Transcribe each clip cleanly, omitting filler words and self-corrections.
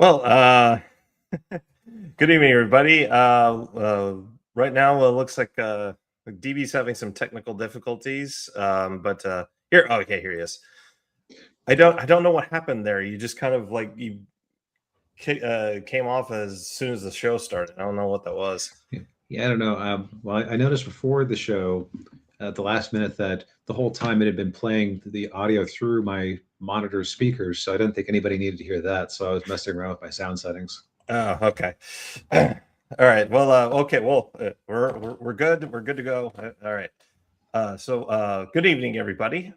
Well, good evening, everybody. Right now, it looks like DB's having some technical difficulties. But here, oh, okay, here he is. I don't know what happened there. You just kind of like you came off as soon as the show started. I don't know what that was. Yeah, I don't know. Well, I noticed before the show, at the last minute, that the whole time it had been playing the audio through my monitor speakers, so I didn't think anybody needed to hear that. So I was messing around with my sound settings. Oh, okay. All right. Well, okay. Well, we're good. We're good to go. All right. So good evening, everybody.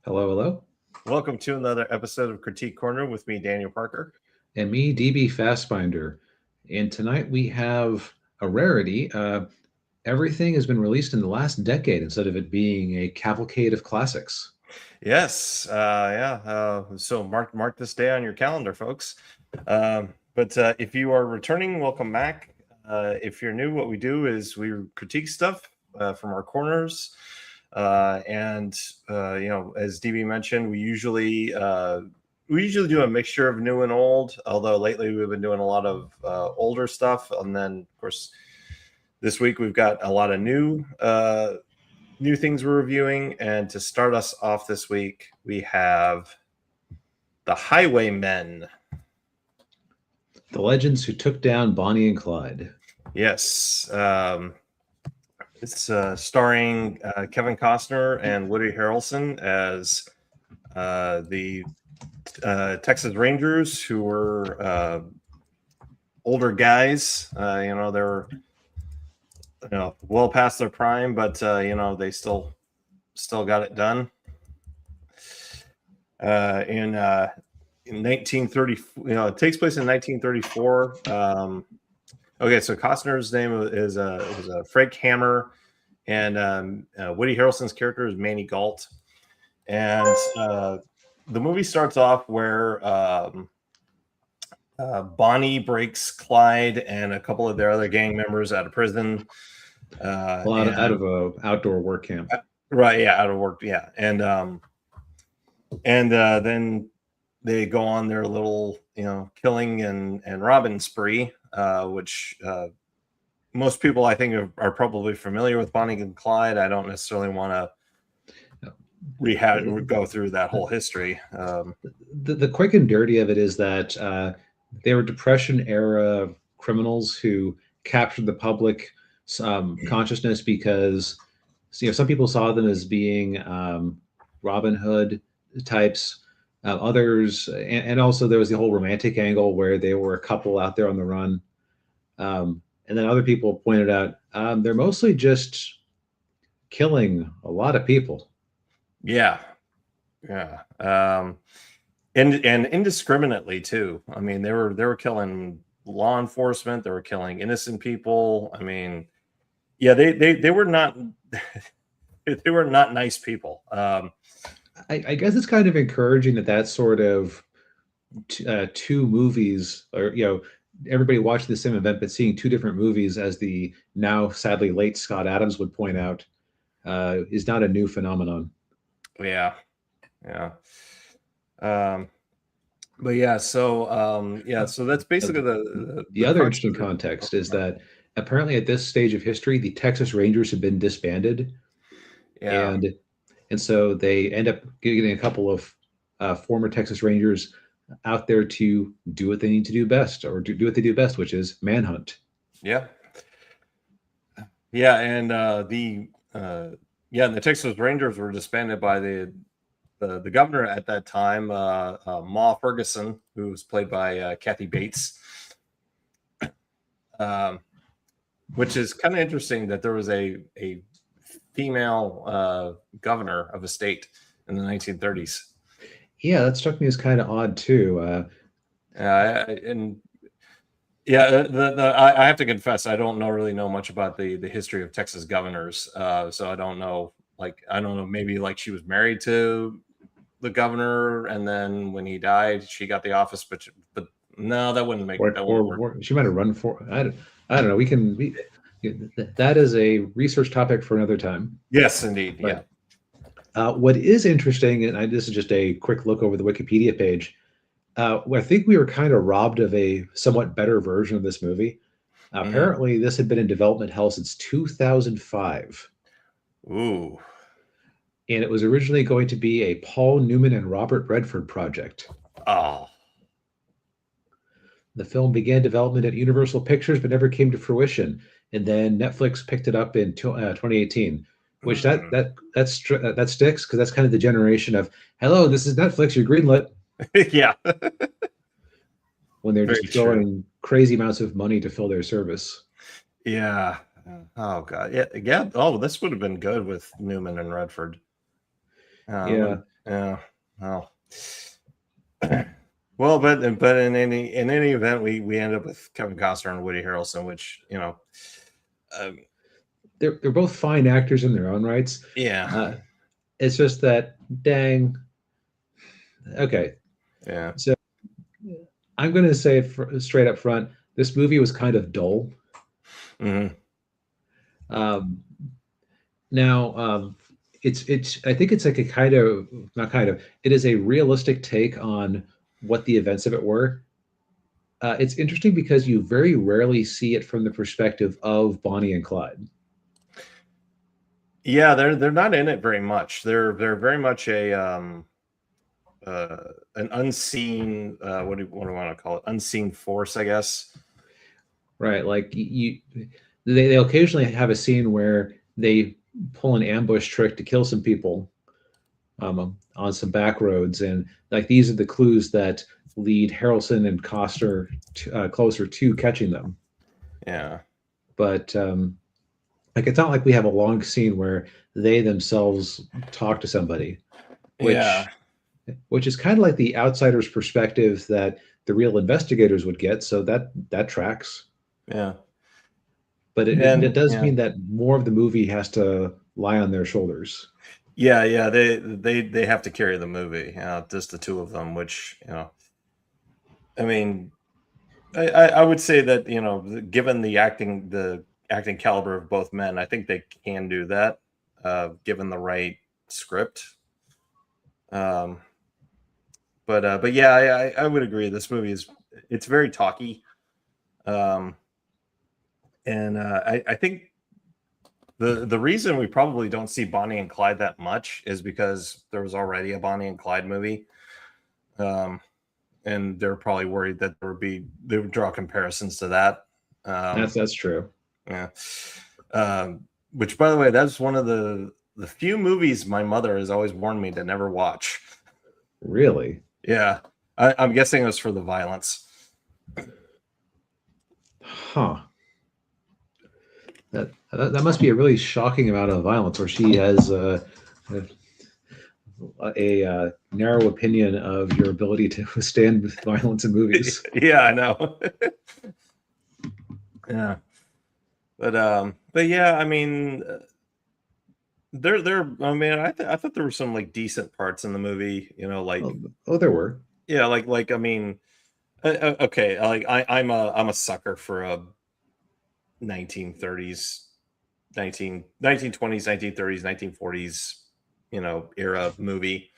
Hello, hello. Welcome to another episode of Critique Corner with me, Daniel Parker. And me, DB Fastbinder. And tonight we have a rarity. Everything has been released in the last decade instead of it being a cavalcade of classics. Yes, yeah. So mark this day on your calendar, folks. But if you are returning, welcome back. If you're new, what we do is we critique stuff from our corners, and as DB mentioned, we usually do a mixture of new and old. Although lately we've been doing a lot of older stuff, and then of course this week we've got a lot of new things we're reviewing. And to start us off this week, we have the Highwaymen. The legends who took down Bonnie and Clyde. Yes. It's starring Kevin Costner and Woody Harrelson as the Texas Rangers, who were older guys. They're well past their prime, but they still got it done. In 1930, it takes place in 1934. Okay, so Costner's name is Frank Hammer, and Woody Harrelson's character is Manny Galt. And the movie starts off where Bonnie breaks Clyde and a couple of their other gang members out of prison. Out of a outdoor work camp. Right, yeah, out of work, yeah. And then they go on their little, killing and robbing spree, which most people, I think, are probably familiar with Bonnie and Clyde. I don't necessarily want to go through that whole history. The quick and dirty of it is that they were Depression era criminals who captured the public consciousness because some people saw them as being Robin Hood types. Others, and also there was the whole romantic angle where they were a couple out there on the run. And then other people pointed out they're mostly just killing a lot of people. Yeah. And indiscriminately too. I mean, they were killing law enforcement. They were killing innocent people. I mean, yeah, they were not they were not nice people. I guess it's kind of encouraging that sort of two movies, or everybody watching the same event but seeing two different movies, as the now sadly late Scott Adams would point out, is not a new phenomenon. Yeah. But yeah, so so that's basically the other interesting context is that apparently at this stage of history, the Texas Rangers have been disbanded. Yeah. And so they end up getting a couple of former Texas Rangers out there to do what they need to do best, or do what they do best, which is manhunt. Yeah. Yeah, and the Texas Rangers were disbanded by the governor at that time, Ma Ferguson, who was played by Kathy Bates. Which is kind of interesting that there was a female governor of a state in the 1930s. Yeah, that struck me as kind of odd too. I have to confess, I don't really know much about the history of Texas governors, so I don't know. Maybe she was married to the governor, and then when he died, she got the office. But no, that wouldn't make it. Or she might have run for. I don't know. That is a research topic for another time. Yes, indeed. But, what is interesting, and this is just a quick look over the Wikipedia page, I think we were kind of robbed of a somewhat better version of this movie. Mm. Apparently, this had been in development hell since 2005, Ooh. and it was originally going to be a Paul Newman and Robert Redford project. Oh. The film began development at Universal Pictures, but never came to fruition. And then Netflix picked it up in 2018, which Mm. that sticks because that's kind of the generation of hello, this is Netflix, you're greenlit, Yeah. when they're Very just true. throwing crazy amounts of money to fill their service. Yeah. Oh god. Yeah. Yeah. Oh, this would have been good with Newman and Redford. Yeah, Yeah. Oh. Well, but in any event, we end up with Kevin Costner and Woody Harrelson, which um, they're both fine actors in their own rights. yeah, Uh, it's just that dang. Okay, yeah, so I'm going to say straight up front, this movie was kind of dull. hmm Um, Now, it's I think it's like a kind of not kind of it is a realistic take on what the events of it were. It's interesting because you very rarely see it from the perspective of Bonnie and Clyde. yeah. They're not in it very much. They're very much a uh, an unseen what do I want to call it? Unseen force, I guess. Right? Like they occasionally have a scene where they pull an ambush trick to kill some people on some back roads, and like these are the clues that lead Harrelson and Costner closer to catching them. Yeah, But like it's not like we have a long scene where they themselves talk to somebody, yeah, which is kind of like the outsider's perspective that the real investigators would get. So that tracks. yeah, But it and does yeah, mean that more of the movie has to lie on their shoulders. yeah, yeah. They have to carry the movie. Just the two of them, which I mean, I would say that given the acting caliber of both men, I think they can do that, given the right script. Um, but yeah, I would agree. This movie it's very talky, um, and I think the reason we probably don't see Bonnie and Clyde that much is because there was already a Bonnie and Clyde movie, um, and they're probably worried that they would draw comparisons to that. Um, That's true. Yeah. Which, by the way, that's one of the few movies my mother has always warned me to never watch. Really? Yeah, I'm guessing it was for the violence. Huh. That must be a really shocking amount of violence where she has a narrow opinion of your ability to withstand violence in movies. Yeah, I know. Yeah, but yeah, I mean, I mean, I thought there were some like decent parts in the movie. Like Oh, there were. yeah, like I mean, okay, like I'm a sucker for a 1930s 1920s, 1930s, 1940s, era movie.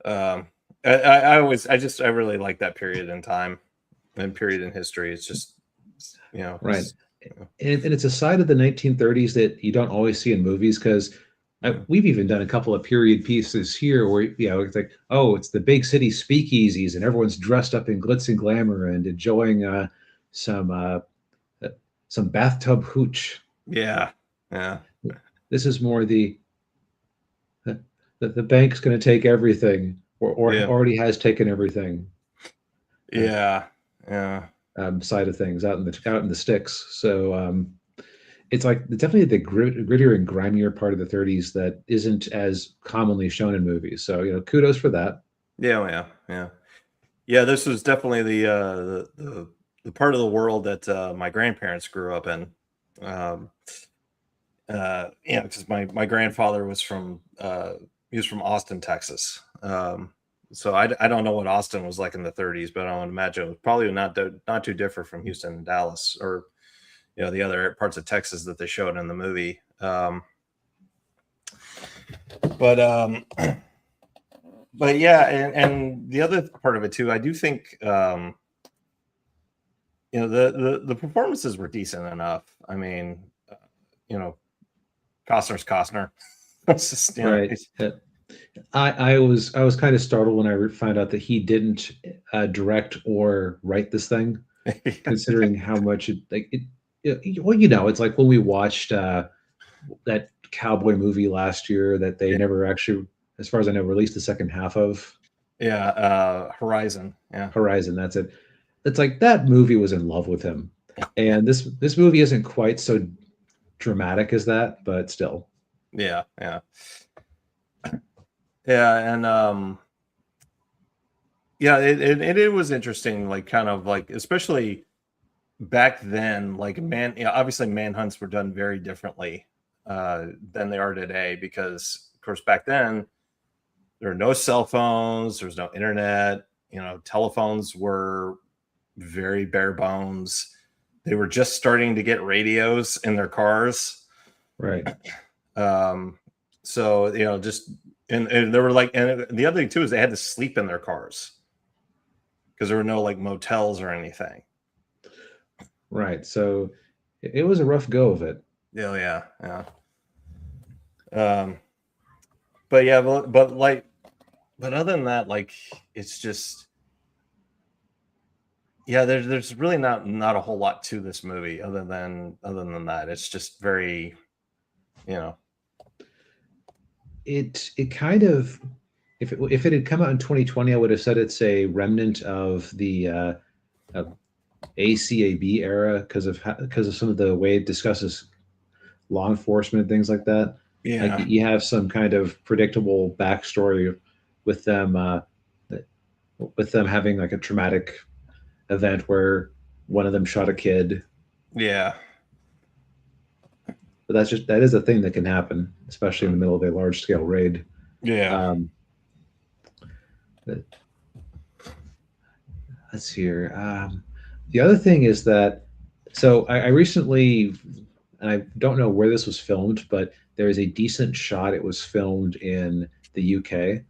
I really like that period in time and period in history. It's just, Right. And it's a side of the 1930s that you don't always see in movies because yeah, we've even done a couple of period pieces here where it's like, oh, it's the big city speakeasies and everyone's dressed up in glitz and glamour and enjoying some uh, some bathtub hooch. yeah, yeah, This is more the bank's going to take everything, or yeah, already has taken everything uh, yeah, yeah, side of things out in the sticks. So it's like definitely the grittier and grimier part of the 30s that isn't as commonly shown in movies. So kudos for that. yeah, yeah, yeah. Yeah, this was definitely the part of the world that my grandparents grew up in. Um, because my grandfather was he was from Austin, Texas. So I don't know what Austin was like in the 30s, but I would imagine it was probably not too different from Houston and Dallas, or the other parts of Texas that they showed in the movie. But but yeah, and the other part of it too, I do think the performances were decent enough. I mean, you know, Costner's Costner. It's just, Right. I was kind of startled when I found out that he didn't direct or write this thing, considering how much well, it's like when we watched that cowboy movie last year that they never actually, as far as I know, released the second half of. Horizon. Yeah. Horizon, that's it. It's like that movie was in love with him. And this movie isn't quite so dramatic as that, but still. Yeah. And it was interesting, like kind of like, especially back then, like obviously manhunts were done very differently than they are today, because of course back then there are no cell phones, there's no internet, telephones were very bare bones. They were just starting to get radios in their cars. Right. So, just, and they were like, and the other thing too is they had to sleep in their cars because there were no like motels or anything. Right. So it was a rough go of it. Yeah. But yeah, but other than that, like, it's just, yeah, there's really not a whole lot to this movie other than that. It's just very, It kind of, if it had come out in 2020, I would have said it's a remnant of the ACAB era because of some of the way it discusses law enforcement and things like that. Yeah. Like you have some kind of predictable backstory with them having like a traumatic event where one of them shot a kid. Yeah. But that is a thing that can happen, especially in the middle of a large scale raid. Yeah. Let's see here. The other thing is that, so I recently, and I don't know where this was filmed, but there is a decent shot. It was filmed in the UK.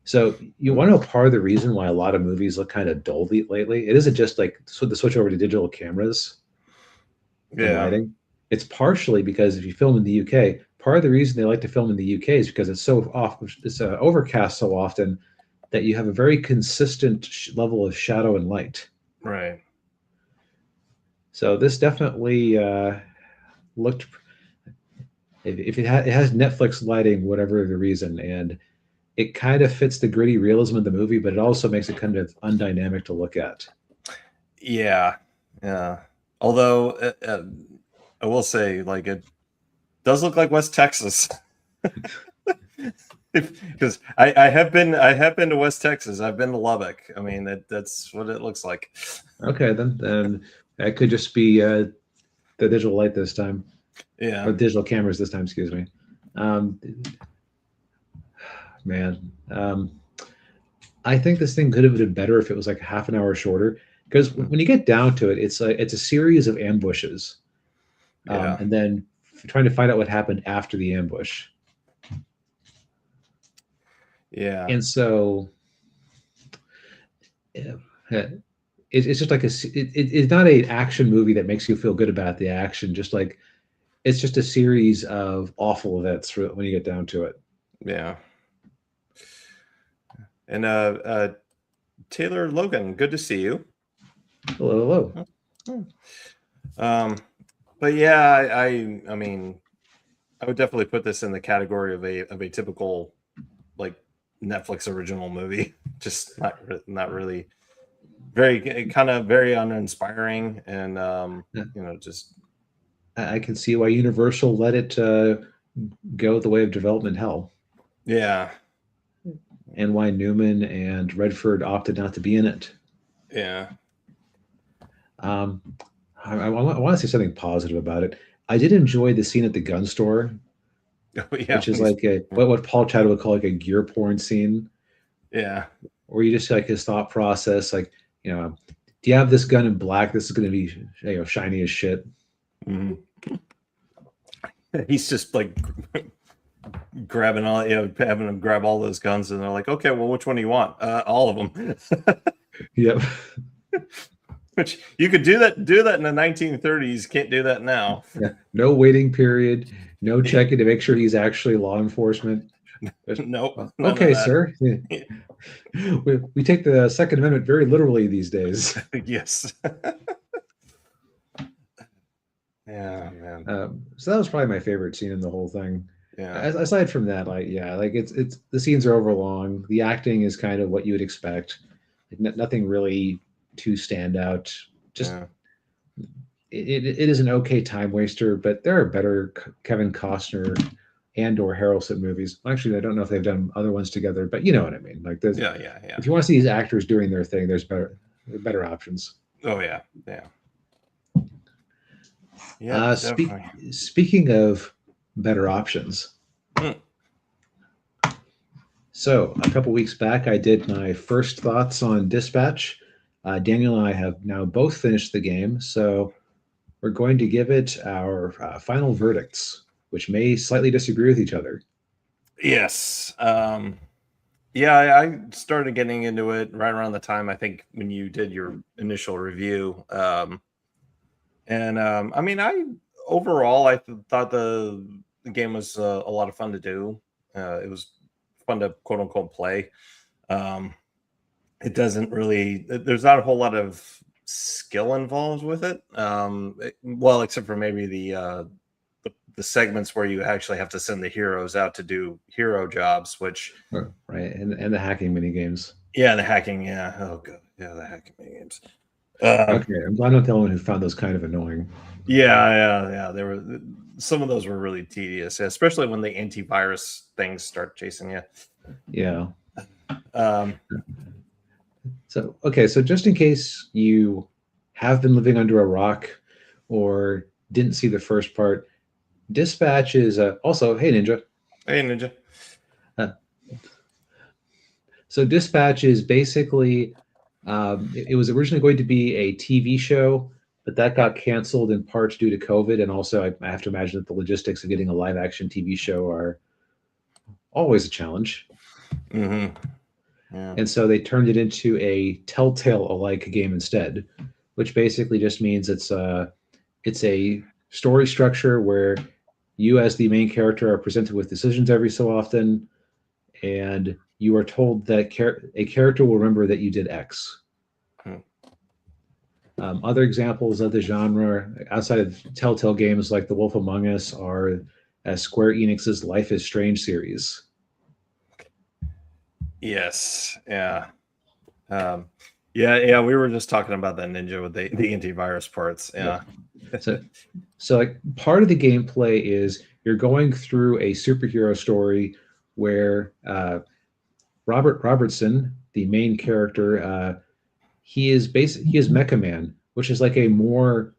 So you want to know part of the reason why a lot of movies look kind of dull lately? It isn't just like the switch over to digital cameras and lighting. It's partially because if you film in the UK, part of the reason they like to film in the UK is because it's overcast so often that you have a very consistent level of shadow and light. Right. So this definitely looked. If it has Netflix lighting, whatever the reason, and it kind of fits the gritty realism of the movie, but it also makes it kind of undynamic to look at. Yeah. Although I will say, like, it does look like West Texas. Because I have been to West Texas. I've been to Lubbock. I mean, that's what it looks like. Okay, then that could just be the digital light this time. Yeah. Or digital cameras this time, excuse me. I think this thing could have been better if it was like half an hour shorter. Because when you get down to it, it's a series of ambushes, and then trying to find out what happened after the ambush. Yeah. And so it's just like it's not an action movie that makes you feel good about the action. Just like it's just a series of awful events when you get down to it. Yeah. And Taylor Logan, good to see you. Hello. But yeah, I mean, I would definitely put this in the category of a typical like Netflix original movie. Just not really very uninspiring, and just. I can see why Universal let it go the way of development hell. Yeah. And why Newman and Redford opted not to be in it. Yeah. I want to say something positive about it. I did enjoy the scene at the gun store, which is like what Paul Chad would call like a gear porn scene. Yeah. Where you just like his thought process, like, do you have this gun in black? This is going to be shiny as shit. Mm-hmm. He's just like grabbing all, having them grab all those guns, and they're like, okay, well, which one do you want? All of them. Yep. Which you could do that in the 1930s. Can't do that now. Yeah. No waiting period. No checking to make sure he's actually law enforcement. Nope. Okay, sir. Yeah. We take the Second Amendment very literally these days. Yes. Yeah, man. So that was probably my favorite scene in the whole thing. Yeah. Aside from that, like it's the scenes are overlong. The acting is kind of what you would expect. Like, nothing really too stand out. Just it is an okay time waster, but there are better Kevin Costner and or Harrelson movies. Actually, I don't know if they've done other ones together, but you know what I mean. Like, yeah. If you want to see these actors doing their thing, there's better options. Oh yeah. Yeah. Speaking of better options, so a couple weeks back, I did my first thoughts on Dispatch. Daniel and I have now both finished the game, so we're going to give it our final verdicts, which may slightly disagree with each other. Yes. Yeah, I started getting into it right around the time, I think, when you did your initial review. I mean, overall, I thought the game was a lot of fun to do. It was fun to quote unquote play. It doesn't really, there's not a whole lot of skill involved with it. Well, except for maybe the segments where you actually have to send the heroes out to do hero jobs, which right, and the hacking mini games. Yeah, the hacking. Yeah. Oh god. Yeah, the hacking mini games. Okay, I'm glad I'm not the only one who found those kind of annoying. Yeah. There were some of those were really tedious, especially when the antivirus things start chasing you. Yeah. So just in case you have been living under a rock or didn't see the first part, Dispatch is also, hey Ninja. Hey Ninja. So Dispatch is basically, it was originally going to be a TV show, but that got canceled in part due to COVID, and also I have to imagine that the logistics of getting a live action TV show are always a challenge. Mm-hmm. Yeah. And so they turned it into a Telltale-alike game instead, which basically just means it's a story structure where you, as the main character, are presented with decisions every so often, and you are told that a character will remember that you did X. Other examples of the genre outside of Telltale games like The Wolf Among Us are Square Enix's Life is Strange series. Yes. Yeah. Yeah. We were just talking about that Ninja with the antivirus parts. Yeah. So like part of the gameplay is you're going through a superhero story where Robertson, the main character, he is Mecha Man, which is like a more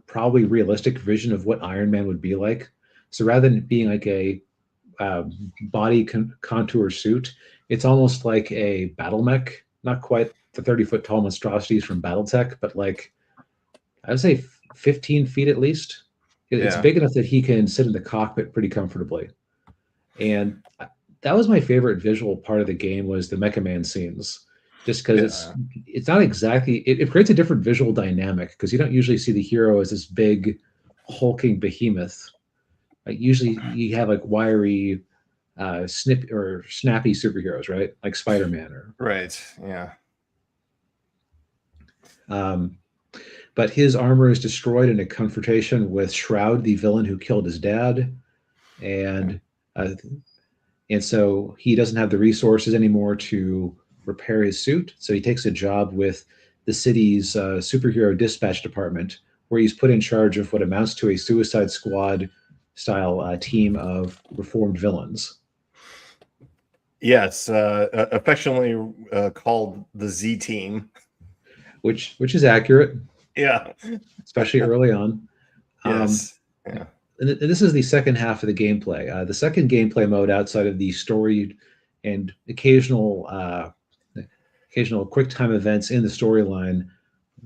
probably realistic vision of what Iron Man would be like. So rather than being like a body contour suit, it's almost like a battle mech, not quite the 30-foot tall monstrosities from BattleTech, but like I'd say 15 feet at least. It's big enough that he can sit in the cockpit pretty comfortably. And that was my favorite visual part of the game, was the Mecha Man scenes, just because it's not exactly, it creates a different visual dynamic, because you don't usually see the hero as this big hulking behemoth. Like usually you have like wiry snappy superheroes, right? Like Spider-Man or right. Yeah. But his armor is destroyed in a confrontation with Shroud, the villain who killed his dad, and so he doesn't have the resources anymore to repair his suit. So he takes a job with the city's superhero dispatch department, where he's put in charge of what amounts to a Suicide Squad style team of reformed villains. Yes, affectionately called the Z Team, which is accurate. Yeah, especially early on. Yes. Yeah. And this is the second half of the gameplay. The second gameplay mode, outside of the story and occasional quick time events in the storyline,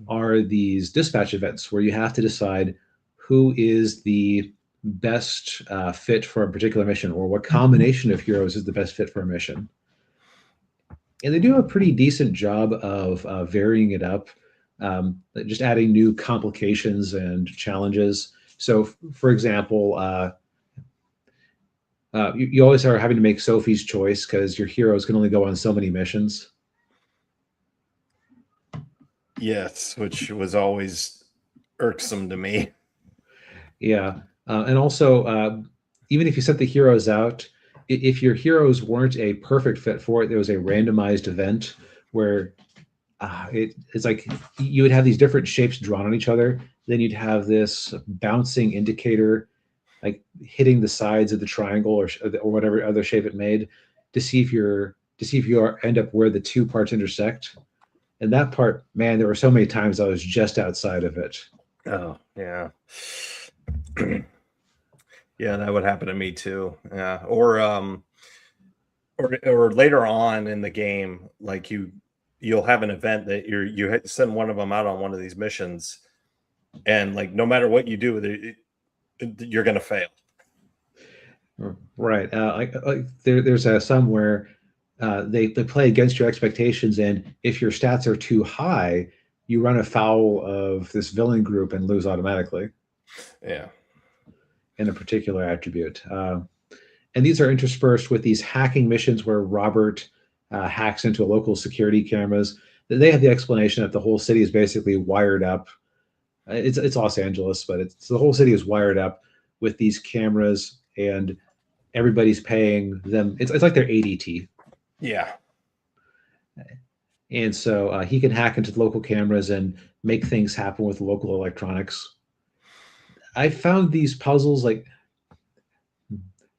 are these dispatch events where you have to decide who is the best fit for a particular mission, or what combination of heroes is the best fit for a mission. And they do a pretty decent job of varying it up, just adding new complications and challenges. So, for example, you always are having to make Sophie's choice because your heroes can only go on so many missions. Yes, which was always irksome to me. Yeah, and also, even if you set the heroes out, if your heroes weren't a perfect fit for it, there was a randomized event where it's like you would have these different shapes drawn on each other. Then you'd have this bouncing indicator, like hitting the sides of the triangle or whatever other shape it made, to see if you end up where the two parts intersect. And that part, man, there were so many times I was just outside of it. Oh, yeah. Yeah, that would happen to me too. Yeah. Or later on in the game, like you'll have an event that you send one of them out on one of these missions, and like no matter what you do, you're gonna fail. Right. There's some where they play against your expectations, and if your stats are too high, you run afoul of this villain group and lose automatically Yeah. in a particular attribute. And these are interspersed with these hacking missions where Robert hacks into local security cameras. They have the explanation that the whole city is basically wired up. It's Los Angeles, but the whole city is wired up with these cameras, and everybody's paying them. It's like their ADT. Yeah. And so he can hack into the local cameras and make things happen with local electronics. I found these puzzles, like,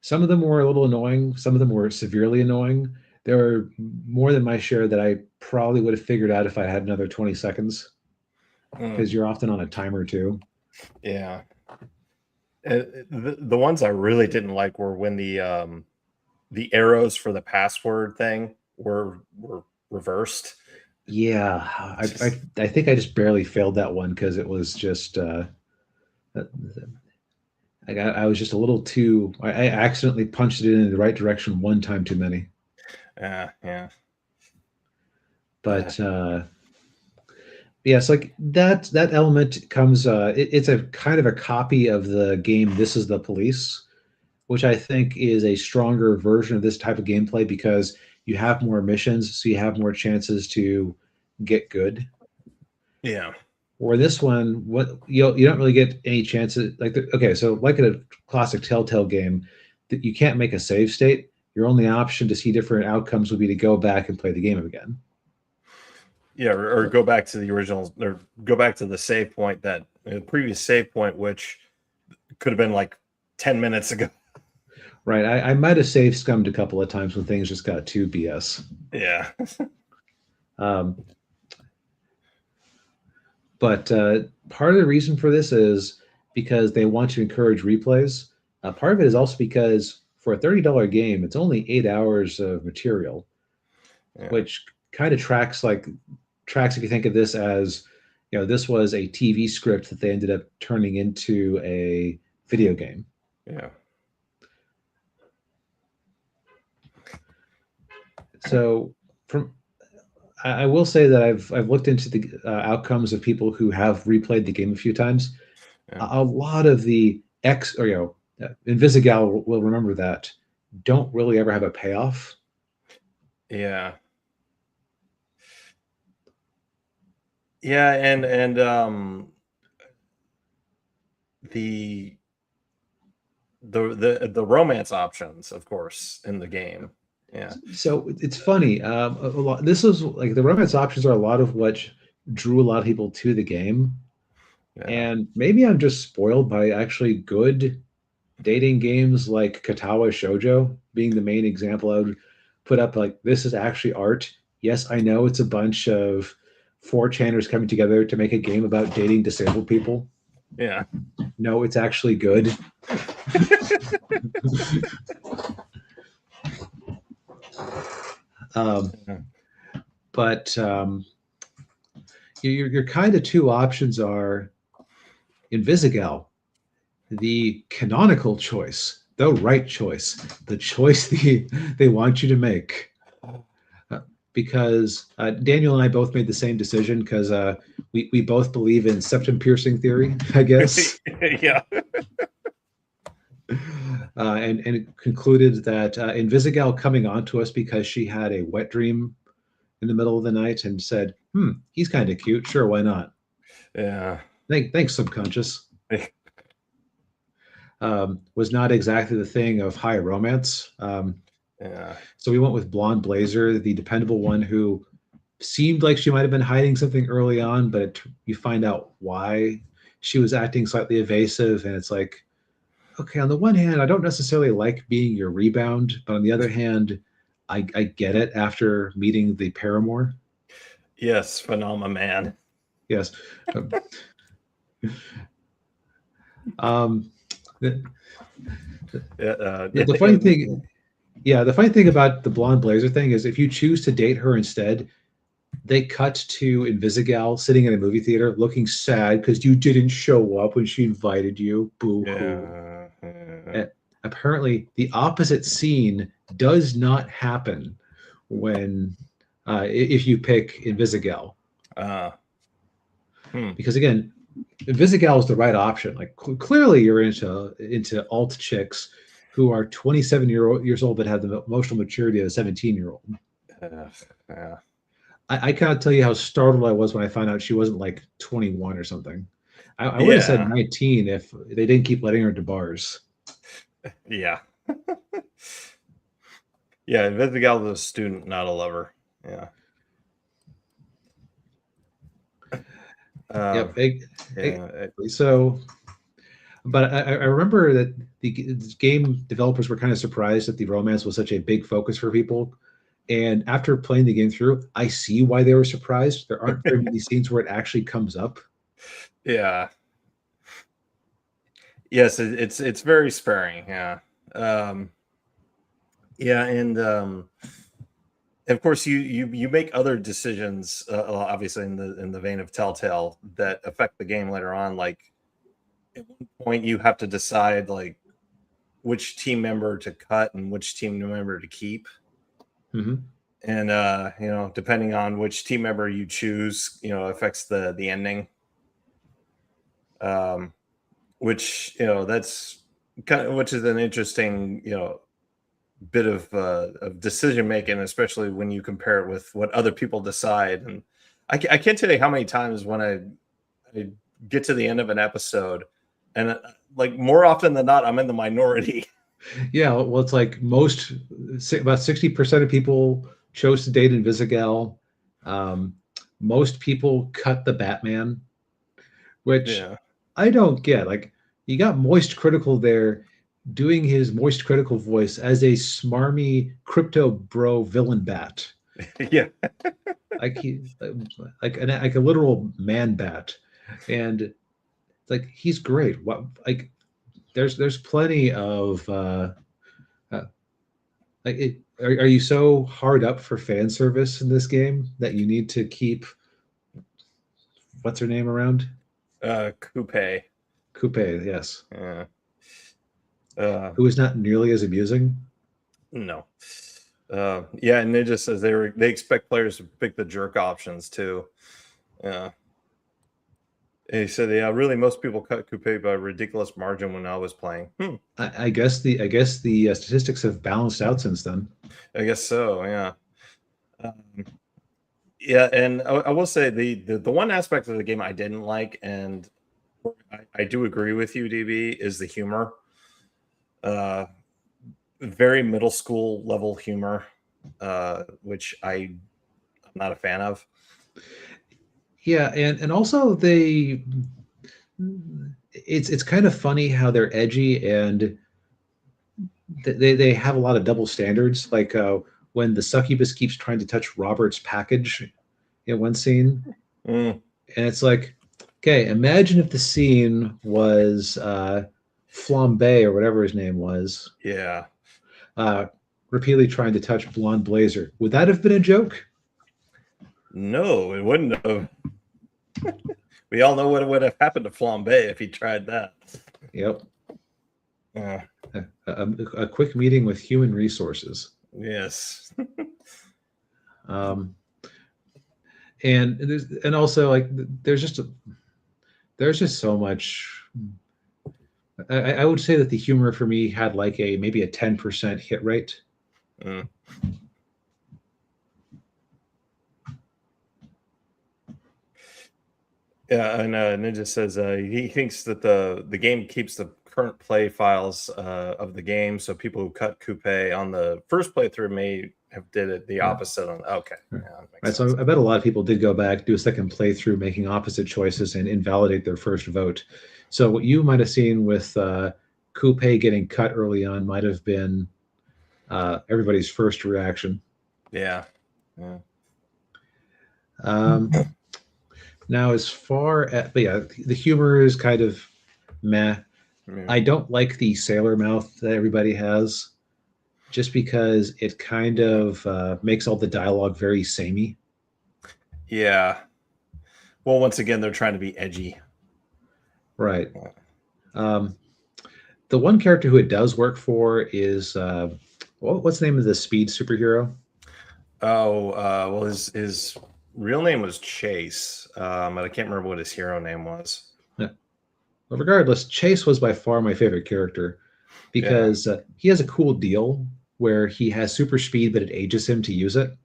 some of them were a little annoying, some of them were severely annoying. There were more than my share that I probably would have figured out if I had another 20 seconds, because you're often on a timer too. Yeah. The ones I really didn't like were when the arrows for the password thing were reversed. Yeah, I think I just barely failed that one because it was just I was just a little too. I accidentally punched it in the right direction one time too many. Yeah. But yeah, it's like that element comes. It's a kind of a copy of the game This Is the Police, which I think is a stronger version of this type of gameplay because you have more missions, so you have more chances to get good. Yeah. Or this one, what you don't really get any chances. Okay, so like in a classic Telltale game, that you can't make a save state. Your only option to see different outcomes would be to go back and play the game again. Yeah, or go back to the original, or go back to the save point the previous save point, which could have been like 10 minutes ago. Right. I might have save scummed a couple of times when things just got too BS. Yeah. But part of the reason for this is because they want to encourage replays. Part of it is also because for a $30 game, it's only 8 hours of material, which kind of tracks if you think of this as, this was a TV script that they ended up turning into a video game. Yeah. So I will say that I've looked into the outcomes of people who have replayed the game a few times. Yeah. A lot of the Invisigal will remember that don't really ever have a payoff. Yeah. Yeah, and the romance options, of course, in the game. Yeah. So it's funny. This is like the romance options are a lot of what drew a lot of people to the game. Yeah. And maybe I'm just spoiled by actually good dating games like Katawa Shoujo being the main example I would put up. Like, this is actually art. Yes, I know it's a bunch of 4chaners coming together to make a game about dating disabled people. Yeah. No, it's actually good. But your kind of two options are Invisigal. the canonical choice, the right choice, the choice they want you to make. Because Daniel and I both made the same decision because we both believe in septum piercing theory, I guess. Yeah. And concluded that Invisigal coming on to us because she had a wet dream in the middle of the night and said, he's kind of cute. Sure, why not? Yeah. Thanks, subconscious. Was not exactly the thing of high romance. Yeah. So we went with Blonde Blazer, the dependable one who seemed like she might have been hiding something early on, but you find out why she was acting slightly evasive. And it's like, okay, on the one hand, I don't necessarily like being your rebound, but on the other hand, I get it after meeting the paramour. Yes, Phenomena Man. Yes. The, the funny thing, the funny thing about the Blonde Blazer thing is if you choose to date her instead, they cut to Invisigal sitting in a movie theater looking sad because you didn't show up when she invited you. Boo hoo. Yeah. Apparently, the opposite scene does not happen when if you pick Invisigal. Because again, Invisigal is the right option. Like clearly, you're into alt chicks who are 27 years old but have the emotional maturity of a 17-year-old. Yeah. I cannot tell you how startled I was when I found out she wasn't like 21 or something. I would have said 19 if they didn't keep letting her to bars. Yeah. Yeah, Invisigal is a student, not a lover. Yeah. So, but I remember that the game developers were kind of surprised that the romance was such a big focus for people. And after playing the game through, I see why they were surprised. There aren't very many scenes where it actually comes up. Yeah. Yes, it's very sparing. Yeah. Yeah, and of course you make other decisions, obviously in the vein of Telltale, that affect the game later on. Like at one point, you have to decide like which team member to cut and which team member to keep. Mm-hmm. And depending on which team member you choose, affects the ending. Which that's which is an interesting bit of decision making, especially when you compare it with what other people decide. And I can't tell you how many times when I get to the end of an episode, and like more often than not, I'm in the minority. Yeah, well, it's like about 60% of people chose to date Invisigal. Most people cut the Batman, which I don't get. Like, you got Moist Critical there doing his Moist Critical voice as a smarmy crypto bro villain bat. Yeah. like a literal man bat. And like he's great. What like there's plenty of are you so hard up for fan service in this game that you need to keep what's her name around? Coupe. Coupe, yes. Yeah. Who is not nearly as amusing. No. Yeah, and it just says they expect players to pick the jerk options too. Yeah. And he said, yeah, really, most people cut Coupe by a ridiculous margin when I was playing. I guess the statistics have balanced out since then. I guess so. Yeah. Yeah, and I will say the one aspect of the game I didn't like, and I do agree with you, DB, is the humor. Very middle school level humor, which I'm not a fan of. Yeah, and also it's kind of funny how they're edgy and they have a lot of double standards. Like when the succubus keeps trying to touch Robert's package in one scene, and it's like, okay, imagine if the scene was Flambe or whatever his name was. Yeah. Repeatedly trying to touch Blonde Blazer. Would that have been a joke? No, it wouldn't have. We all know what would have happened to Flambe if he tried that. Yep. A quick meeting with human resources. Yes. And also like there's just so much. I would say that the humor for me had like maybe a 10% hit rate. Mm. Yeah, and Ninja says he thinks that the game keeps the current play files of the game, so people who cut Coupe on the first playthrough may have did it the opposite. On okay, Right. yeah, that makes Right. sense. So I bet a lot of people did go back, do a second playthrough, making opposite choices and invalidate their first vote. So what you might have seen with Coupe getting cut early on might have been everybody's first reaction. Yeah. Yeah. Now, as far as, but yeah, the humor is kind of meh. Yeah. I don't like the sailor mouth that everybody has, just because it kind of makes all the dialogue very samey. Yeah. Well, once again, they're trying to be edgy. Right. The one character who it does work for is what's the name of the speed superhero? Oh, well, his real name was Chase, but I can't remember what his hero name was. Yeah. Well, regardless, Chase was by far my favorite character because he has a cool deal where he has super speed, but it ages him to use it,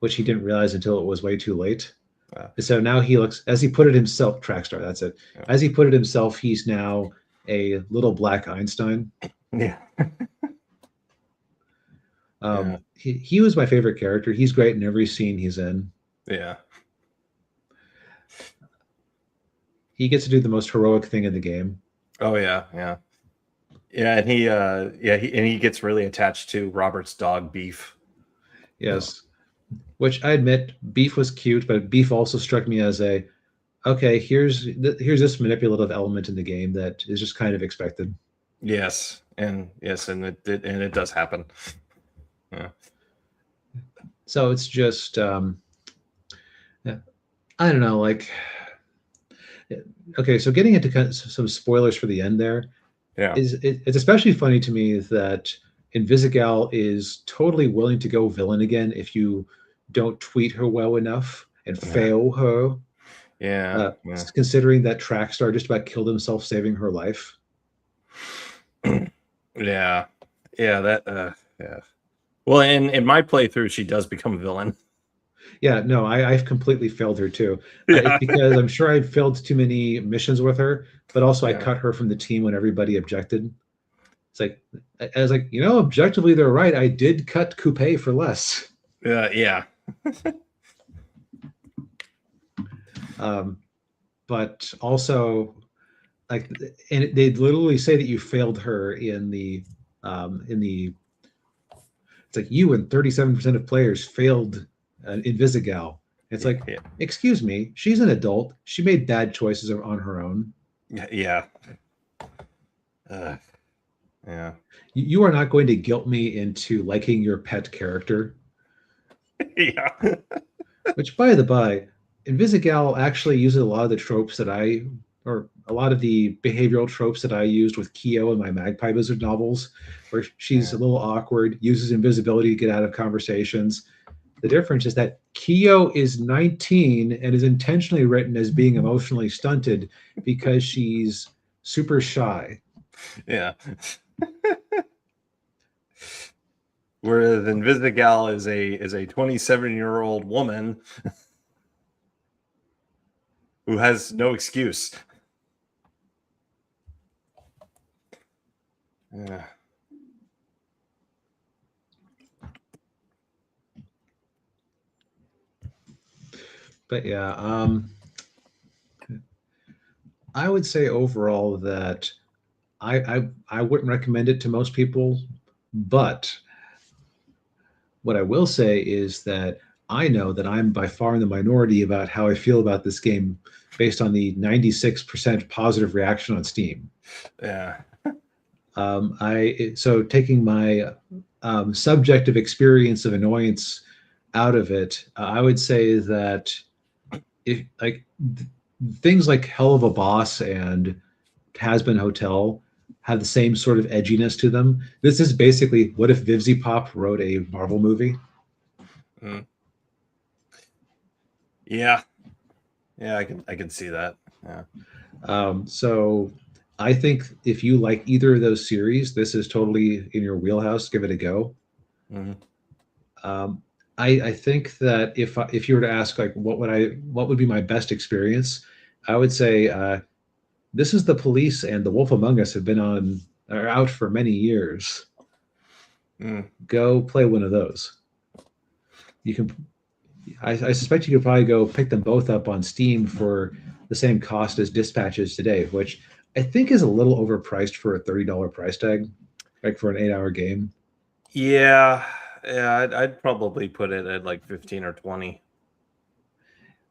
which he didn't realize until it was way too late. So now he looks, as he put it himself, Trackstar, that's it. Yeah. As he put it himself, he's now a little black Einstein. Yeah. He was my favorite character. He's great in every scene he's in. Yeah. He gets to do the most heroic thing in the game. Oh yeah, yeah. Yeah, and he gets really attached to Robert's dog Beef. Yes. Which I admit, Beef was cute, but Beef also struck me as okay, here's this manipulative element in the game that is just kind of expected. Yes, and it does happen. Yeah. So it's just I don't know, like okay, so getting into kind of some spoilers for the end there. Yeah. It's especially funny to me that Invisigal is totally willing to go villain again if you don't tweet her well enough and fail her. Yeah. Considering that Trackstar just about killed himself saving her life. Yeah. Yeah. Yeah. Well, in my playthrough, she does become a villain. Yeah, no, I've completely failed her too. Yeah. Because I'm sure I'd failed too many missions with her, but also I cut her from the team when everybody objected. It's like, I was like, objectively, they're right. I did cut Coupe for less. Yeah. But also, like, and they literally say that you failed her in the. It's like you and 37% of players failed Invisigal. It's like, excuse me, she's an adult. She made bad choices on her own. Yeah. Yeah. You are not going to guilt me into liking your pet character. Yeah. Which, by the by, Invisigal actually uses a lot of the tropes that or a lot of the behavioral tropes that I used with Kyo in my Magpie Wizard novels, where she's a little awkward, uses invisibility to get out of conversations. The difference is that Kyo is 19 and is intentionally written as being emotionally stunted because she's super shy. Yeah. Whereas Invisigal is a 27-year-old woman who has no excuse. Yeah. But yeah, I would say overall that I wouldn't recommend it to most people, but what I will say is that I know that I'm by far in the minority about how I feel about this game based on the 96% positive reaction on Steam. Yeah. So taking my subjective experience of annoyance out of it, I would say that if things like Hell of a Boss and Has Been Hotel have the same sort of edginess to them. This is basically, what if Vivzy Pop wrote a Marvel movie? Mm. Yeah, yeah, I can see that. Yeah. So I think if you like either of those series, this is totally in your wheelhouse. Give it a go. Mhm. Um, I think that if you were to ask like what would be my best experience, I would say this is The Police and The Wolf Among Us have been on are out for many years. Mm. Go play one of those. You can. I suspect you could probably go pick them both up on Steam for the same cost as Dispatches today, which I think is a little overpriced for a $30 price tag, like for an 8-hour game. Yeah, yeah, I'd probably put it at like 15 or 20.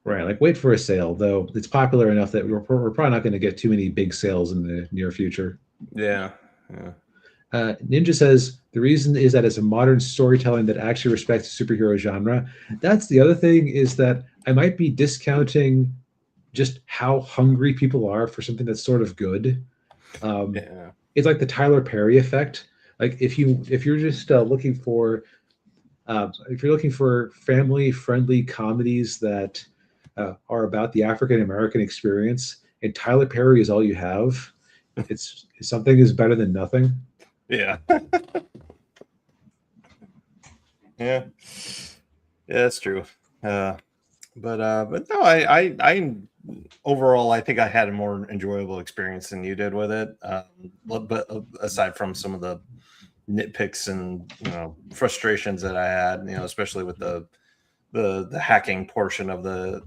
Right, like wait for a sale, though it's popular enough that we're probably not going to get too many big sales in the near future. Yeah, yeah. Ninja says the reason is that it's a modern storytelling that actually respects the superhero genre. That's the other thing, is that I might be discounting just how hungry people are for something that's sort of good. Yeah. It's like the Tyler Perry effect. Like if you're just looking for if you're looking for family friendly comedies that are about the African American experience, and Tyler Perry is all you have, it's something is better than nothing. Yeah. Yeah. Yeah, that's true. But no, I overall I think I had a more enjoyable experience than you did with it. But aside from some of the nitpicks and frustrations that I had, especially with the hacking portion of the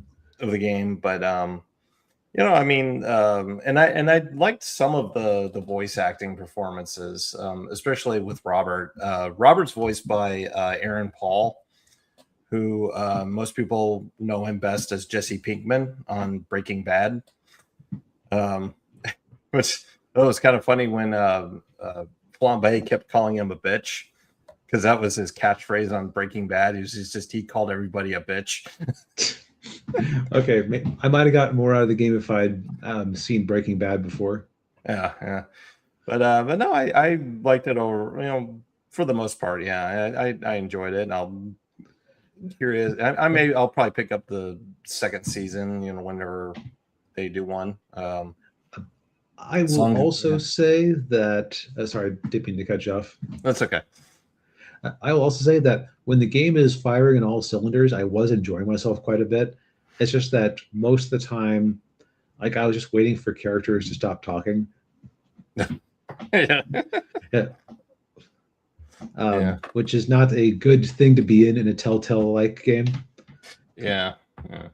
game, but I mean, and I liked some of the voice acting performances, especially with Robert. Robert's voiced by Aaron Paul, who most people know him best as Jesse Pinkman on Breaking Bad. Um, which that was kind of funny when Flambe kept calling him a bitch, because that was his catchphrase on Breaking Bad. He called everybody a bitch. Okay, I might have gotten more out of the game if I'd seen Breaking Bad before. Yeah, yeah. But no, I liked it over, for the most part. Yeah, I enjoyed it. And I'm curious. I'll probably pick up the second season, whenever they do one. I As will long as, also yeah, say that, sorry, dipping to cut you off. that's okay. I will also say that when the game is firing in all cylinders, I was enjoying myself quite a bit. It's just that most of the time, like I was just waiting for characters to stop talking. Yeah. Yeah. Yeah. Which is not a good thing to be in a Telltale-like game. Yeah. Yeah.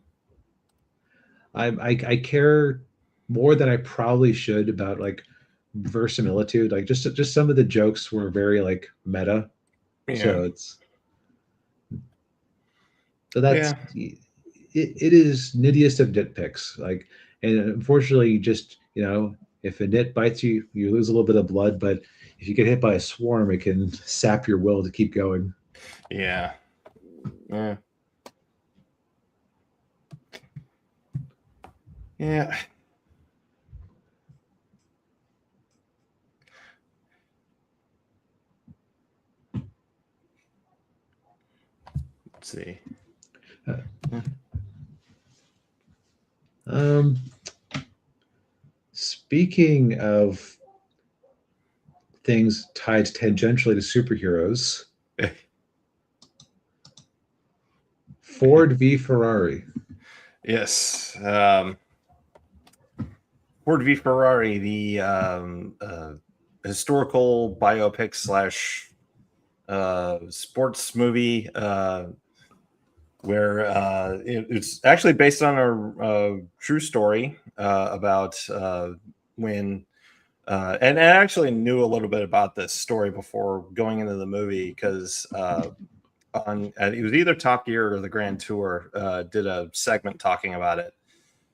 I care more than I probably should about like verisimilitude. Like just some of the jokes were very like meta. Yeah. So that's Yeah. it is nittiest of nitpicks. Like, and unfortunately, just if a nit bites you, you lose a little bit of blood. But if you get hit by a swarm, it can sap your will to keep going. Yeah. Yeah. Yeah. Let's see. Um, Speaking of things tied tangentially to superheroes, Ford v Ferrari. Yes. Ford v Ferrari, the historical biopic slash sports movie, where it's actually based on a true story about when. And I actually knew a little bit about this story before going into the movie, because it was either Top Gear or the Grand Tour did a segment talking about it.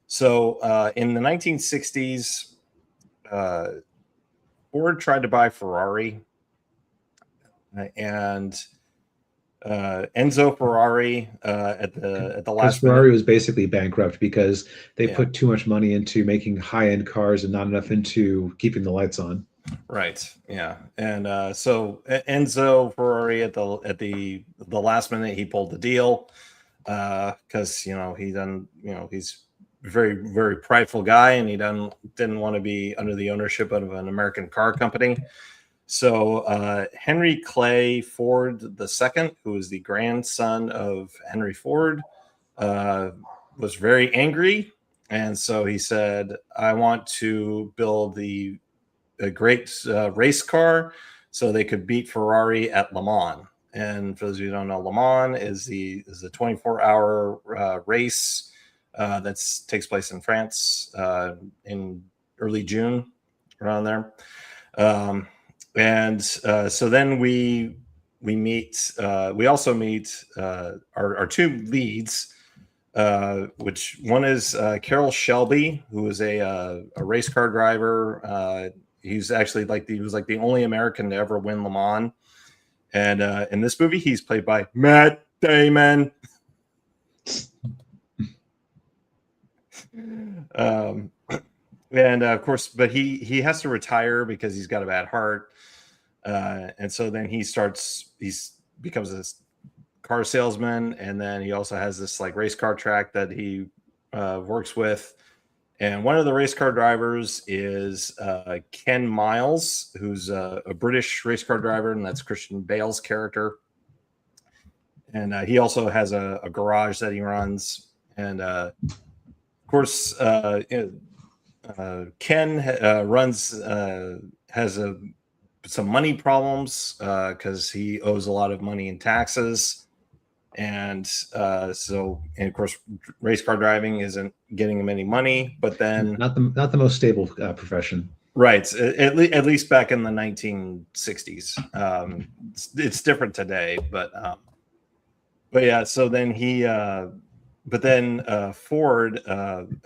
So in the 1960s, Ford tried to buy Ferrari, and Enzo Ferrari at the Because last minute. Ferrari was basically bankrupt because they Yeah, put too much money into making high-end cars and not enough into keeping the lights on. Right. Yeah. And so Enzo Ferrari at the last minute he pulled the deal because he's a very very prideful guy and he didn't want to be under the ownership of an American car company. So Henry Clay Ford II, who is the grandson of Henry Ford, was very angry, and so he said, "I want to build a great race car so they could beat Ferrari at Le Mans." And for those of you who don't know, Le Mans is the 24-hour race that takes place in France in early June, around there. And so then we meet. We also meet our two leads, which one is Carroll Shelby, who is a race car driver. He's actually he was like the only American to ever win Le Mans. And in this movie, he's played by Matt Damon. And of course, but he has to retire because he's got a bad heart. And so then he becomes this car salesman, and then he also has this like race car track that he works with. And one of the race car drivers is Ken Miles, who's a British race car driver, and that's Christian Bale's character. And he also has a garage that he runs. And of course, Ken has some money problems because he owes a lot of money in taxes. And so of course, race car driving isn't getting him any money. But then not the most stable profession, right? At least back in the 1960s. It's different today, but yeah. So then Ford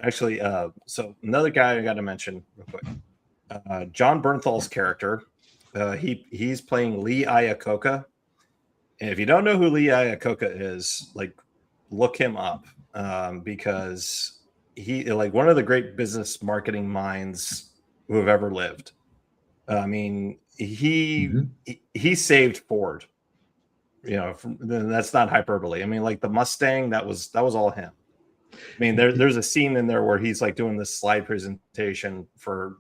actually. So another guy I got to mention real quick. John Bernthal's character. He's playing Lee Iacocca. And if you don't know who Lee Iacocca is, like, look him up because he one of the great business marketing minds who have ever lived. I mean, he saved Ford. That's not hyperbole. I mean, like the Mustang, that was all him. I mean, there's a scene in there where he's like doing this slide presentation for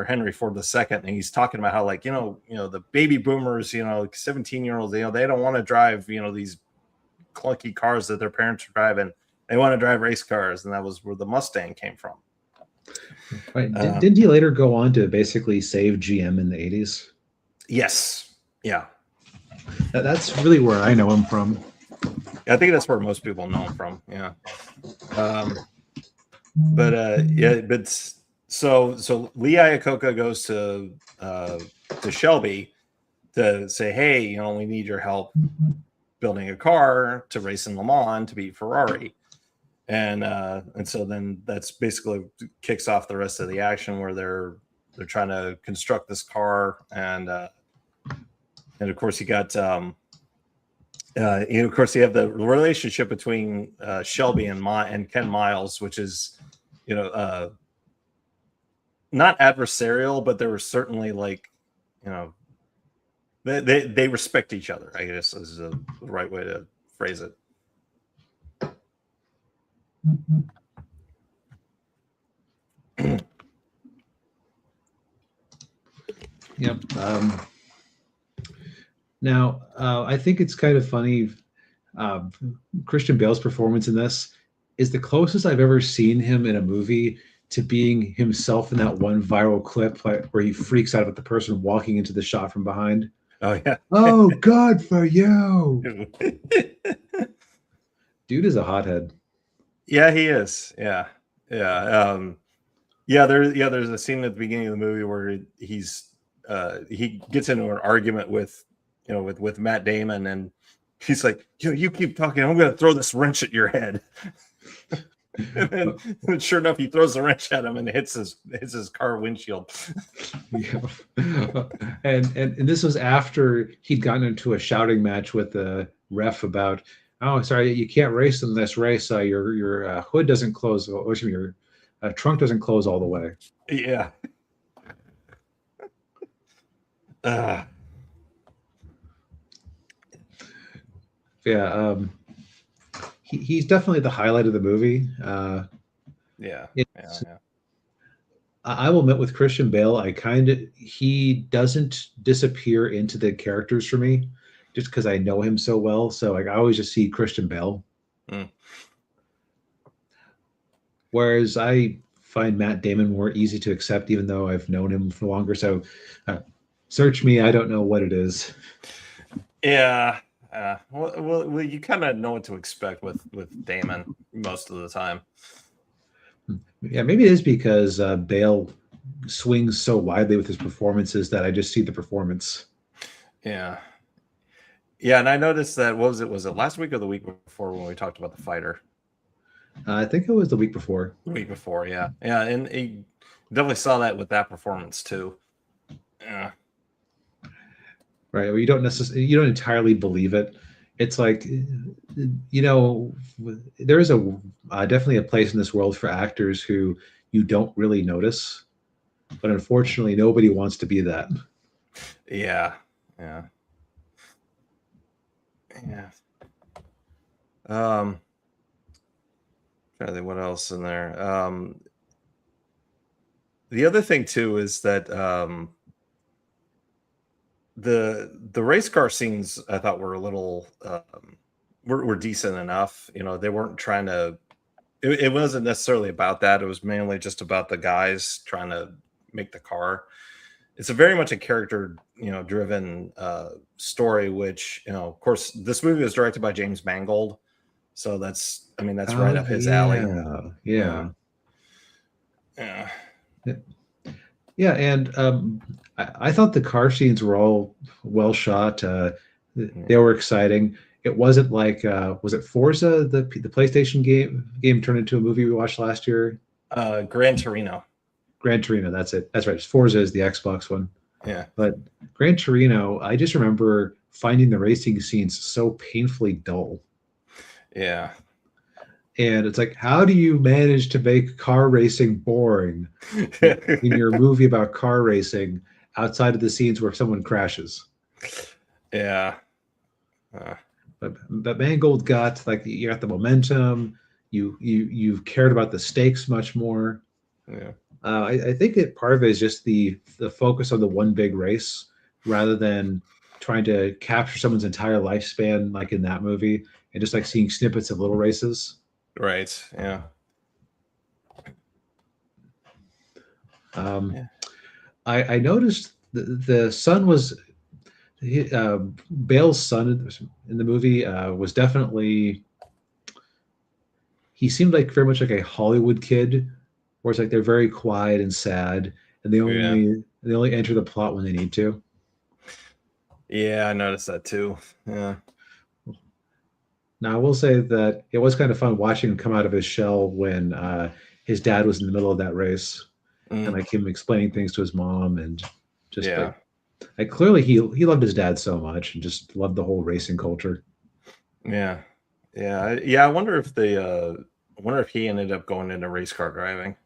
Henry Ford II, and he's talking about how the baby boomers, 17-year-olds, they don't want to drive these clunky cars that their parents are driving. They want to drive race cars, and that was where the Mustang came from. Right. Didn't he later go on to basically save GM in the 80s? Yes. Yeah. That's really where I know him from. I think that's where most people know him from. Yeah. So Lee Iacocca goes to Shelby to say, hey, we need your help building a car to race in Le Mans to beat Ferrari. And so then that's basically kicks off the rest of the action where they're trying to construct this car. And of course you got, of course you have the relationship between Shelby and Ken Miles, which is, not adversarial, but there was certainly they respect each other, I guess is the right way to phrase it. Yep. Now, I think it's kind of funny. Christian Bale's performance in this is the closest I've ever seen him in a movie to being himself in that one viral clip where he freaks out at the person walking into the shot from behind. Oh, yeah. Oh, God for you. Dude is a hothead. Yeah, he is. Yeah. Yeah. There's a scene at the beginning of the movie where he gets into an argument with Matt Damon, and he's like, you keep talking, I'm going to throw this wrench at your head. And then, sure enough, he throws the wrench at him and hits his car windshield. Yeah. And this was after he'd gotten into a shouting match with the ref about, oh, sorry, you can't race in this race. Your hood doesn't close. Your trunk doesn't close all the way. Yeah. Uh, Yeah, he's definitely the highlight of the movie. yeah, yeah, It's yeah. I will admit with Christian Bale, he doesn't disappear into the characters for me, just because I know him so well. So like I always just see Christian Bale, Mm. whereas I find Matt Damon more easy to accept, even though I've known him for longer. So uh, search me, I don't know what it is. Yeah. Well, you kind of know what to expect with Damon most of the time. Yeah, maybe it is because Bale swings so widely with his performances that I just see the performance. Yeah. Yeah, and I noticed that, what was it? Was it last week or the week before when we talked about the fighter? I think it was the week before. The week before, yeah. Yeah, and he definitely saw that with that performance too. Yeah. Right? Well, you don't entirely believe it. It's like, you know, there is a definitely a place in this world for actors who you don't really notice, but unfortunately, nobody wants to be that. Yeah. Yeah. Yeah. Um Trying to think what else in there. The other thing too is that the race car scenes I thought were a little were decent enough. You know, they weren't trying to. It wasn't necessarily about that. It was mainly just about the guys trying to make the car. It's a very much a character, driven story. Which, of course, this movie was directed by James Mangold, so that's right Oh up his alley. yeah, Yeah, yeah, yeah, yeah. And I thought the car scenes were all well shot. yeah. They were exciting. It wasn't like was it Forza, the PlayStation game turned into a movie we watched last year? Gran Torino. Gran Torino, that's it. That's right. Forza is the Xbox one. Yeah, But Gran Torino, I just remember finding the racing scenes so painfully dull. yeah. And it's like, how do you manage to make car racing boring in your movie about car racing outside of the scenes where someone crashes? Yeah. Uh, But Mangold got like you got the momentum. You've cared about the stakes much more. yeah. I think that part of it is just the focus on the one big race rather than trying to capture someone's entire lifespan like in that movie and just like seeing snippets of little races. Right. Yeah. Um, Yeah. I noticed the son was Bale's son in the movie was definitely he seemed like very much like a Hollywood kid, where it's like they're very quiet and sad, and Yeah. they only enter the plot when they need to. Yeah. I noticed that too. Yeah. Now, I will say that it was kind of fun watching him come out of his shell when his dad was in the middle of that race, and Mm, like him explaining things to his mom, and just yeah. like clearly he loved his dad so much and just loved the whole racing culture. Yeah. Yeah. Yeah. I wonder if he ended up going into race car driving.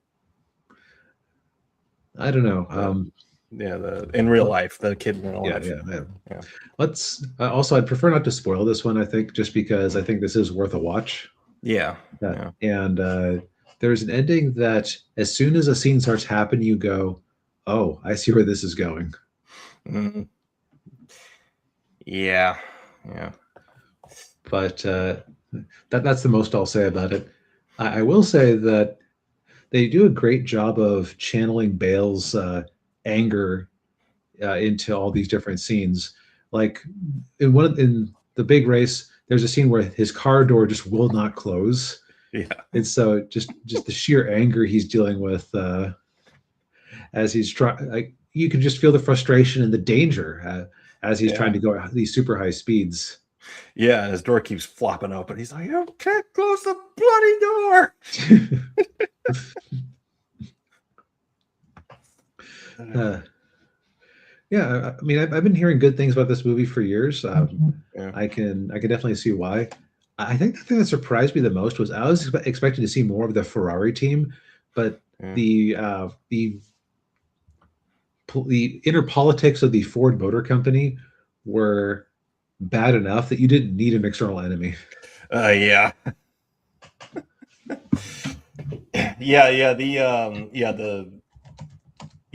I don't know. The Yeah. The in real Well, life, the kid in real yeah, life. yeah, yeah. Yeah. Let's also. I'd prefer not to spoil this one. I think just because I think this is worth a watch. Yeah. Yeah. And there's an ending that as soon as a scene starts happening, you go, "Oh, I see where this is going." Mhm. Yeah. Yeah. But that's the most I'll say about it. I will say that they do a great job of channeling Bale's anger into all these different scenes. Like in the big race, there's a scene where his car door just will not close, Yeah. and so just the sheer anger he's dealing with as he's trying. Like you can just feel the frustration and the danger as he's trying Yeah. to go at these super high speeds. Yeah. And his door keeps flopping open. He's like, "You can't close the bloody door." uh, yeah, I mean, I've been hearing good things about this movie for years. Yeah. I can definitely see why. I think the thing that surprised me the most was I was expecting to see more of the Ferrari team, but Yeah. the the inner politics of the Ford Motor Company were bad enough that you didn't need an external enemy. Yeah. Yeah.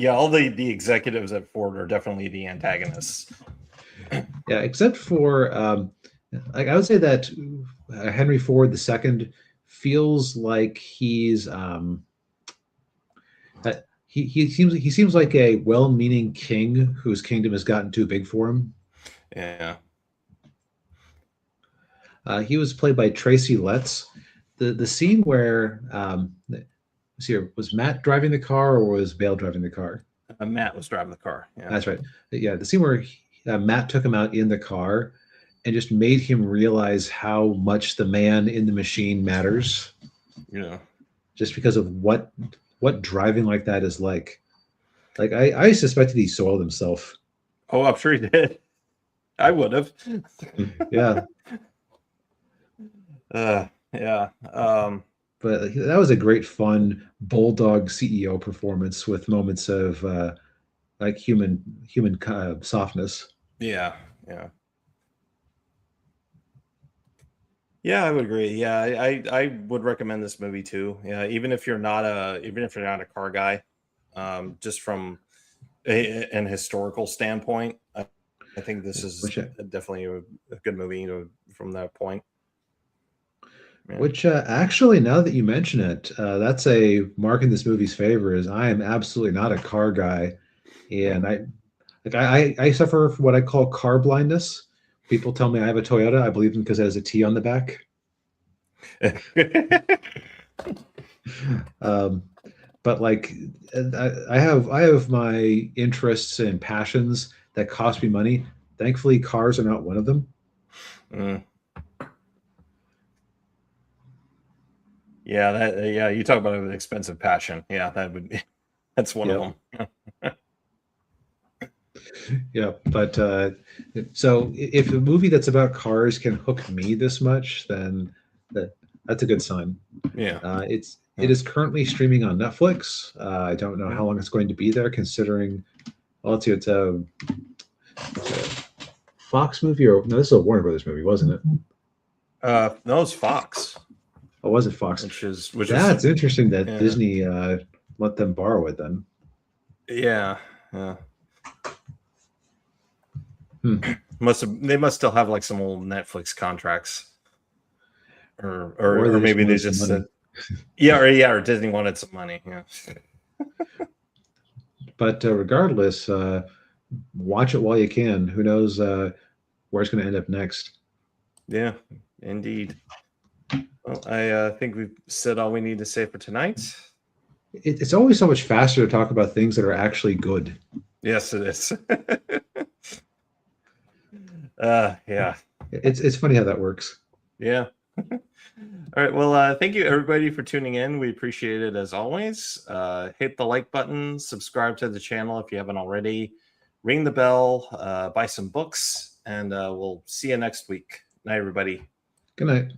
All the executives at Ford are definitely the antagonists. Yeah, except for like I would say that Henry Ford II feels like he seems like a well-meaning king whose kingdom has gotten too big for him. Yeah. He was played by Tracy Letts. The scene where let's see here, was Matt driving the car or was Bale driving the car? Matt was driving the car. Yeah. That's right. Yeah, the scene where Matt took him out in the car and just made him realize how much the man in the machine matters. Yeah. Just because of what driving like that is like. Like I suspected he soiled himself. Oh, I'm sure he did. I would have. Yeah. Yeah. But that was a great, fun bulldog CEO performance with moments of like human softness. Yeah. Yeah. Yeah, I would agree. Yeah, I would recommend this movie too. Yeah, even if you're not a car guy, just from an historical standpoint, I think this is Which definitely a good movie, from that point. Yeah. which actually, now that you mention it, that's a mark in this movie's favor. Is I am absolutely not a car guy, and I suffer from what I call car blindness. People tell me I have a Toyota. I believe them because it has a T on the back. Um, but like I have my interests and passions that cost me money. Thankfully, cars are not one of them. Mm. Yeah, you talk about an expensive passion. Yeah, that's one of Yep. them. Yeah, but so if a movie that's about cars can hook me this much, then that's a good sign. Yeah. It is currently streaming on Netflix. I don't know how long it's going to be there, considering. Well, let's see, it's a Fox movie or no? This is a Warner Brothers movie, wasn't it? No, it's Fox. Oh, was it Fox? Which That's is interesting that yeah. Disney let them borrow it then. Yeah. Yeah. Hmm. They must still have like some old Netflix contracts, or They maybe they wanted some just money. said, or Disney wanted some money. Yeah. But regardless, watch it while you can. Who knows where it's going to end up next? Yeah, indeed. Well, I think we've said all we need to say for tonight. It's always so much faster to talk about things that are actually good. Yes, it is. Yeah. It's funny how that works. Yeah. All right. Well, thank you everybody for tuning in. We appreciate it as always. Hit the like button, subscribe to the channel if you haven't already, ring the bell, buy some books, and we'll see you next week. Night, everybody. Good night.